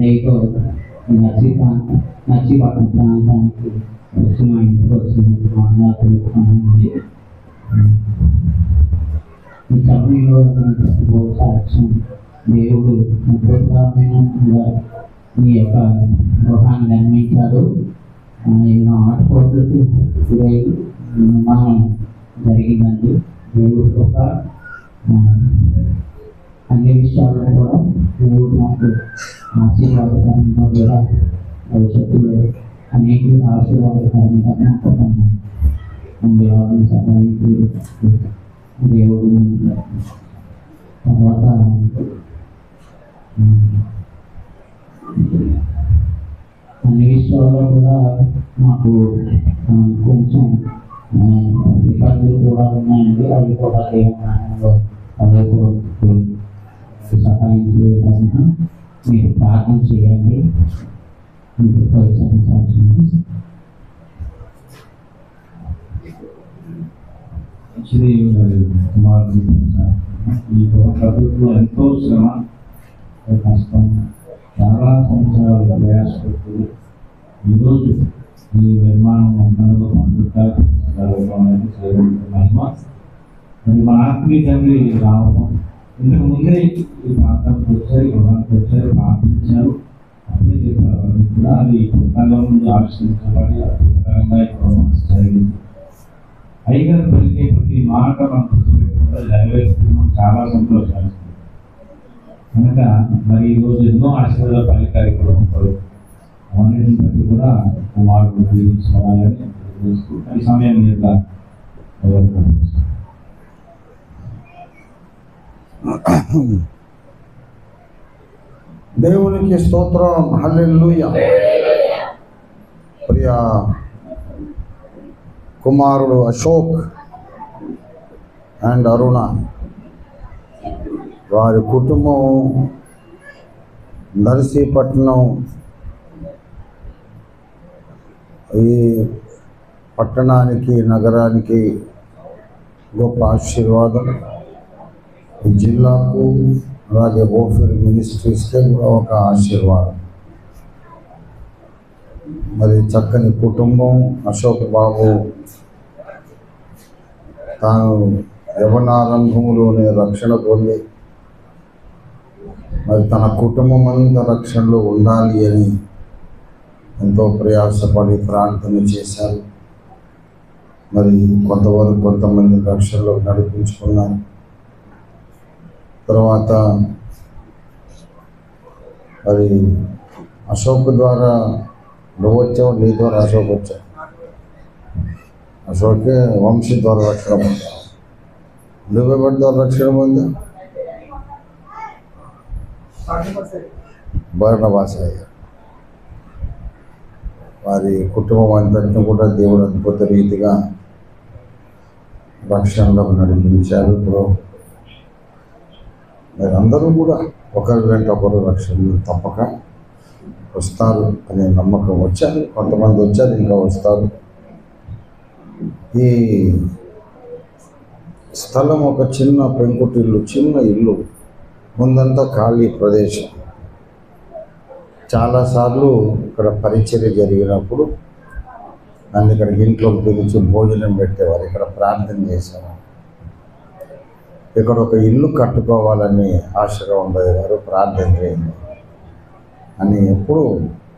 దయతో నర్సీపట్నం ప్రాంతానికి వచ్చి మా ఇంటికి వచ్చింది మా అన్న తెలుసుకున్నామండి. ఈ కంపెనీలో సాక్ష్యం దేవుడు అద్భుతమైన ఈ యొక్క గృహాన్ని నిర్మించారు. ఎన్నో ఆటపోట్లకి నిర్మాణం జరిగిందండి. దేవుడు ఒక అన్ని విషయాల్లో కూడా దేవుడు మాకు ఆశీర్వాదకరంగా కూడా భవిష్యత్తులో అనేక ఆశీర్వాదకరంగా సహాయించి దేవుడు తర్వాత అన్ని విషయాల్లో కూడా మాకు కొంచెం ఇబ్బందులు కూడా ఉన్నాయండి. అవి కూడా దేవుడు అవి కూడా సహాయం చేయడానికి మీరు ప్రార్థన చేయండి. ఈ ప్రభుత్వం ఎంతో శ్రమ కష్టం చాలా సంవత్సరాలు ప్రయాసపడుతూ ఈరోజు ఈ నిర్మాణం మనలో పండుగ మహిమ మరి మా ఆత్మీయ తండ్రి రావడం ఇంతకు ముందే ఈ ప్రాంతానికి వచ్చారు, గృహానికి వచ్చారు, ప్రార్థించారు. అప్పుడే చెప్పారు వాళ్ళు కూడా అది పుస్తకాల ముందు ఆవిష్కరించబడి అద్భుతకరంగా జరిగింది. అయ్యగారు పలికే ప్రతి మాట మనం గుర్తుపెట్టుకుంటే నెరవేరుస్తున్నాం. చాలా సంతోషాలు కనుక మరి ఈరోజు ఎన్నో ఆశీర్వాదాలు పలికారు ఇప్పుడు అన్నింటిని బట్టి కూడా కుమారుడు జీవించాలని తెలుస్తూ ఈ సమయం మీద దేవునికి స్తోత్రం. హల్లెలూయా. ప్రియ కుమారుడు అశోక్ అండ్ అరుణ వారి కుటుంబం నర్సీపట్నం ఈ పట్టణానికి నగరానికి గొప్ప ఆశీర్వాదం. ఈ జిల్లాకు అలాగే ఓఫీర్ మినిస్ట్రీస్కే కూడా ఒక ఆశీర్వాదం. మరి చక్కని కుటుంబం. అశోక్ బాబు తాను యవనారంభంలోనే రక్షణ పొంది మరి తన కుటుంబం అంతా రక్షణలో ఉండాలి అని ఎంతో ప్రయాసపడి ప్రార్థన చేశారు. మరి కొంతమంది రక్షణలో నడిపించుకున్నారు. తర్వాత మరి అశోక్ ద్వారా నువ్వు వచ్చావు, నీ ద్వారా అశోక్ వచ్చావు. అశోకే వంశీ ద్వారా రక్షణ పొందావు. నువ్వెవరి ద్వారా రక్షణ పొందా? బర్నబాసయ్య. వారి కుటుంబం అంతటిని కూడా దేవుడు అద్భుత రీతిగా రక్షణలో నడిపించారు. ఇప్పుడు మరి అందరూ కూడా ఒకరి వెంట ఒకరు రక్షణలు తప్పక వస్తారు అనే నమ్మకం. వచ్చారు, కొంతమంది వచ్చారు, ఇంకా వస్తారు. ఈ స్థలం ఒక చిన్న పెంకుటిల్లు, చిన్న ఇల్లు, ముందంతా ఖాళీ ప్రదేశం. చాలాసార్లు ఇక్కడ పరిచర్య జరిగినప్పుడు నన్ను ఇక్కడికి ఇంట్లోకి పిలిచి భోజనం పెట్టేవారు, ఇక్కడ ప్రార్థన చేసేవారు. ఇక్కడ ఒక ఇల్లు కట్టుకోవాలని ఆశగా ఉండేవారు, ప్రార్థన చేయండి అని ఎప్పుడు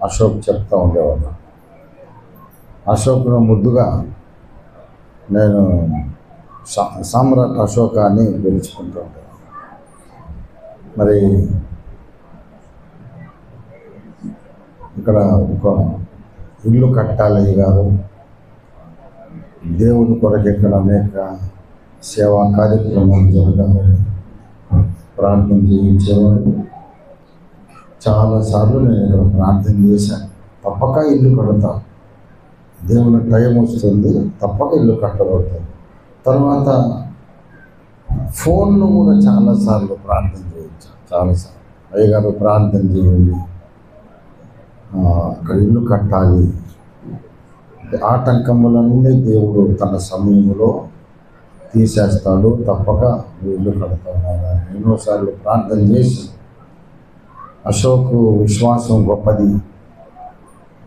అశోక్ చెప్తూ ఉండేవాడు. అశోక్ను ముద్దుగా నేను సామ్రాట్ అశోక అని పిలుచుకుంటూ ఉంటాను. మరి ఇక్కడ ఒక ఇల్లు కట్టాలి గారు. దేవుని కొరకు ఇక్కడ అనేక సేవా కార్యక్రమాలు జరగాలని ప్రార్థన చేయించేవాడు. చాలాసార్లు నేను ఇక్కడ ప్రార్థన చేశాను. తప్పక ఇల్లు కడతా, దేవుని టైం వస్తుంది, తప్పక ఇల్లు కట్టబడుతుంది. తర్వాత ఫోన్లో కూడా చాలాసార్లు ప్రార్థన చేయించాను. చాలాసార్లు అయ్యగారు ప్రార్థన చేయండి, అక్కడ ఇల్లు కట్టాలి. ఆటంకములన్నీ దేవుడు తన సమయంలో తీసేస్తాడు, తప్పక ఇల్లు కడతాను. ఎన్నోసార్లు ప్రార్థన చేసి అశోక్ విశ్వాసం గొప్పది,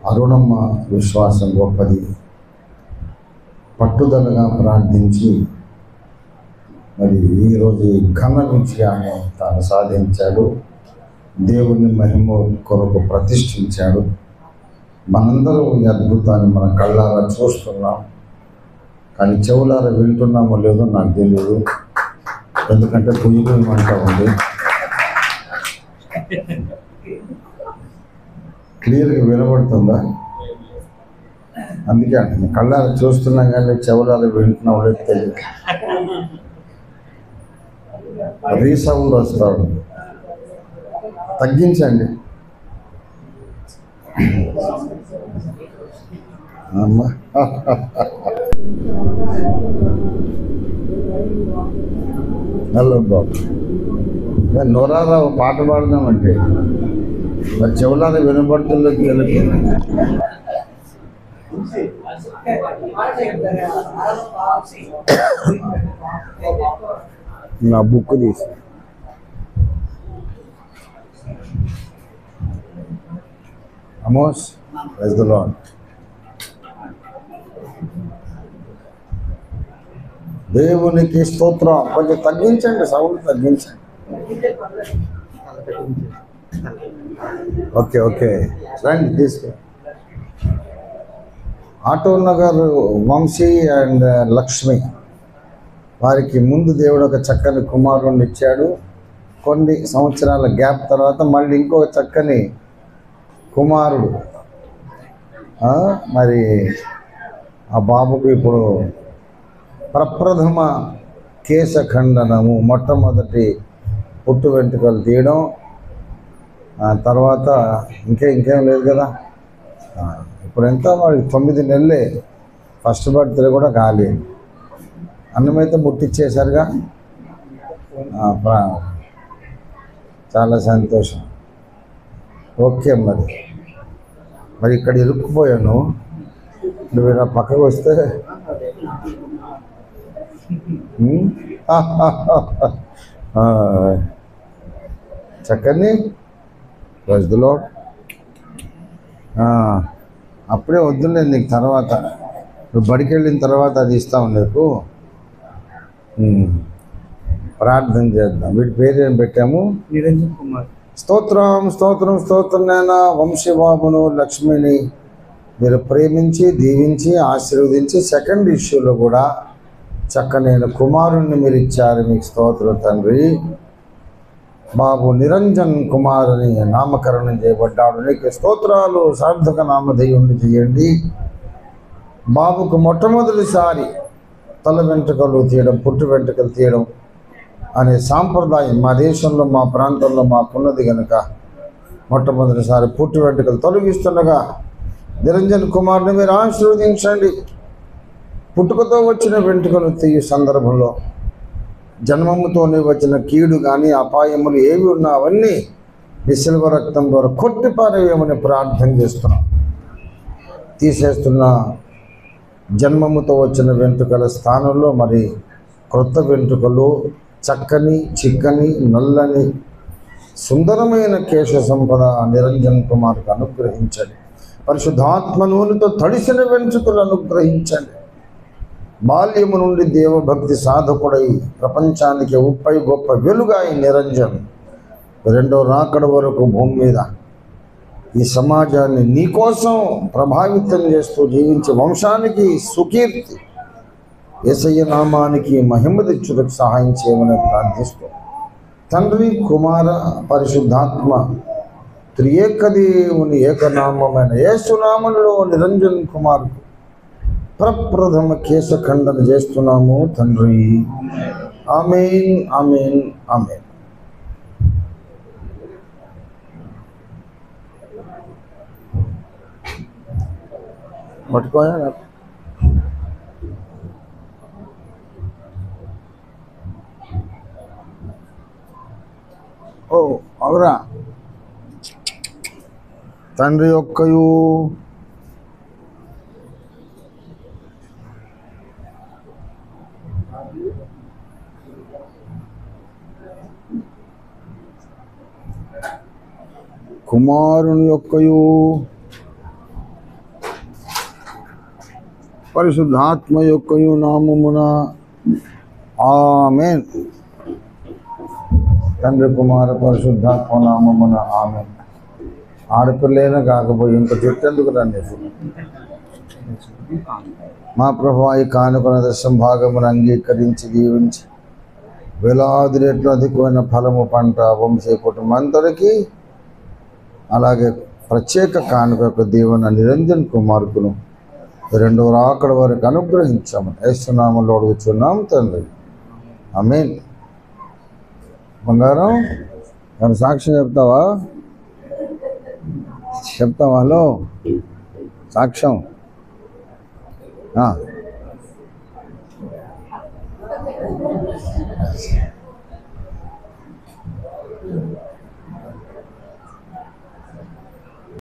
అరుణమ్మ విశ్వాసం గొప్పది. పట్టుదలగా ప్రార్థించి మరి ఈరోజు ఘన విజయాన్ని తాను సాధించాడు. దేవుని మహిమ కొరకు ప్రతిష్ఠించాడు. మనందరం ఈ అద్భుతాన్ని మన కళ్ళారా చూస్తున్నాం, కానీ చెవులారా వింటున్నామో లేదో నాకు తెలియదు. ఎందుకంటే అంటా ఉంది. క్లియర్గా వినబడుతుందా? అందుకే అంటే కళ్ళారా చూస్తున్నాం కానీ చెవులారా వింటున్నాం లేదు తెలియదు. రీసౌండ్ వస్తాడు. తగ్గించండి అమ్మా. హలో బాబు, నోరారా పాట పాడదామంటే మరి చెవులారా వినబడుతుందో తెలియదు. నా బుక్ తీసి అమోస్ ప్రైజ్ ది లార్డ్. దేవునికి స్తోత్రం. కొంచెం తగ్గించండి, సౌండ్ తగ్గించండి. ఓకే ఓకే రండి తీసుకో. ఆటో నగర్ వంశీ అండ్ లక్ష్మి వారికి ముందు దేవుడు ఒక చక్కని కుమారుడిని ఇచ్చాడు. కొన్ని సంవత్సరాల గ్యాప్ తర్వాత మళ్ళీ ఇంకొక చక్కని కుమారుడు. మరి ఆ బాబుకు ఇప్పుడు ప్రప్రథమ కేశఖండనము, మొట్టమొదటి పుట్టు వెంట్రుకలు తీయడం, తర్వాత ఇంకేం లేదు కదా. ఇప్పుడు ఎంత వాడికి 9 నెలలే. ఫస్ట్ బర్త్డే కూడా కాలేదు. అన్నమైతే ముట్టించేశారుగా. చాలా సంతోషం. ఓకే మరి ఇక్కడ ఇరుక్కుపోయాను. నువ్వు ఇలా పక్కకు వస్తే చక్కని రోజులో అప్పుడే వద్దులే నీకు, తర్వాత నువ్వు బడికి వెళ్ళిన తర్వాత అది ఇస్తావు నీకు. ప్రార్థన చేద్దాం. వీటి పేరు ఏం పెట్టాము? నిరంజన్ కుమార్. స్తోత్రం స్తోత్రం స్తోత్రం. నేను వంశీబాబును లక్ష్మిని మీరు ప్రేమించి దీవించి ఆశీర్వదించి సెకండ్ ఇష్యూలో కూడా చక్కనైన కుమారుణ్ణి మీరు ఇచ్చారు. మీకు స్తోత్రం తండ్రి. బాబు నిరంజన్ కుమార్ అని నామకరణం చేయబడ్డాడు. నీకు స్తోత్రాలు. సార్థక నామధేయుణ్ణి చేయండి. బాబుకు మొట్టమొదటిసారి తల వెంట్రుకలు తీయడం, పుట్టు వెంట్రుకలు తీయడం అనే సాంప్రదాయం మా దేశంలో, మా ప్రాంతంలో మాకున్నది కనుక మొట్టమొదటిసారి పుట్టు వెంట్రుకలు తొలగిస్తుండగా నిరంజన్ కుమార్ని మీరు ఆశీర్వదించండి. పుట్టుకతో వచ్చిన వెంట్రుకలు తీయ సందర్భంలో జన్మముతోనే వచ్చిన కీడు కానీ అపాయములు ఏవి ఉన్నా అవన్నీ నిశిల్వ రక్తం ద్వారా కొట్టిపారేయమని ప్రార్థన చేస్తున్నాం. తీసేస్తున్న జన్మముతో వచ్చిన వెంట్రుకల స్థానంలో మరి క్రొత్త వెంట్రుకలు, చక్కని చిక్కని నల్లని సుందరమైన కేశ సంపద నిరంజన్ కుమార్కు అనుగ్రహించండి. పరిశుద్ధాత్మ నూనెతో తడిసిన వెంట్రుకలు అనుగ్రహించండి. బాల్యము నుండి దేవభక్తి సాధకుడై ప్రపంచానికి ఉప్పై గొప్ప వెలుగాయి నిరంజన్ రెండో రాకడ వరకు భూమి మీద ఈ సమాజాన్ని నీకోసం ప్రభావితం చేస్తూ జీవించే వంశానికి సుకీర్తి, యేసయ్య నామానికి మహిమ తెచ్చుటకు సహాయం చేయమని ప్రార్థిస్తూ తండ్రి, కుమార, పరిశుద్ధాత్మ త్రియేకదేవుని ఏకనామమైన యేసునామంలో నిరంజన్ కుమార్ ప్రప్రథమ కేశఖండన చేస్తున్నాము తండ్రి. ఆమేన్ ఆమేన్ ఆమేన్. పట్టుకోయా ఓ అవురా తండ్రి యొక్కయు కుమారుని యొక్కయు పరిశుద్ధాత్మ యొక్కయు నామమున ఆమేన్. తండ్రి కుమార పరిశుద్ధాత్మ నామమున ఆమేన్. ఆడపిల్లైనా కాకపోయి ఇంకా చుట్టెందుకు రండి. మా ప్రభువా, ఈ కానుకల దశం భాగమును అంగీకరించి దీవించి వేలాది రెట్లు అధికమైన ఫలము పంట వంశీ కుటుంబంతరికి, అలాగే ప్రత్యేక కానుక యొక్క దీవెన నిరంజన్ కుమార్కును రెండవ రాకడ వరకు అనుగ్రహించామని యేసునామములో అడుగుచున్నాం తండ్రి, ఆమేన్. బంగారం నేను సాక్ష్యం చెప్తావా? హలో, సాక్ష్యం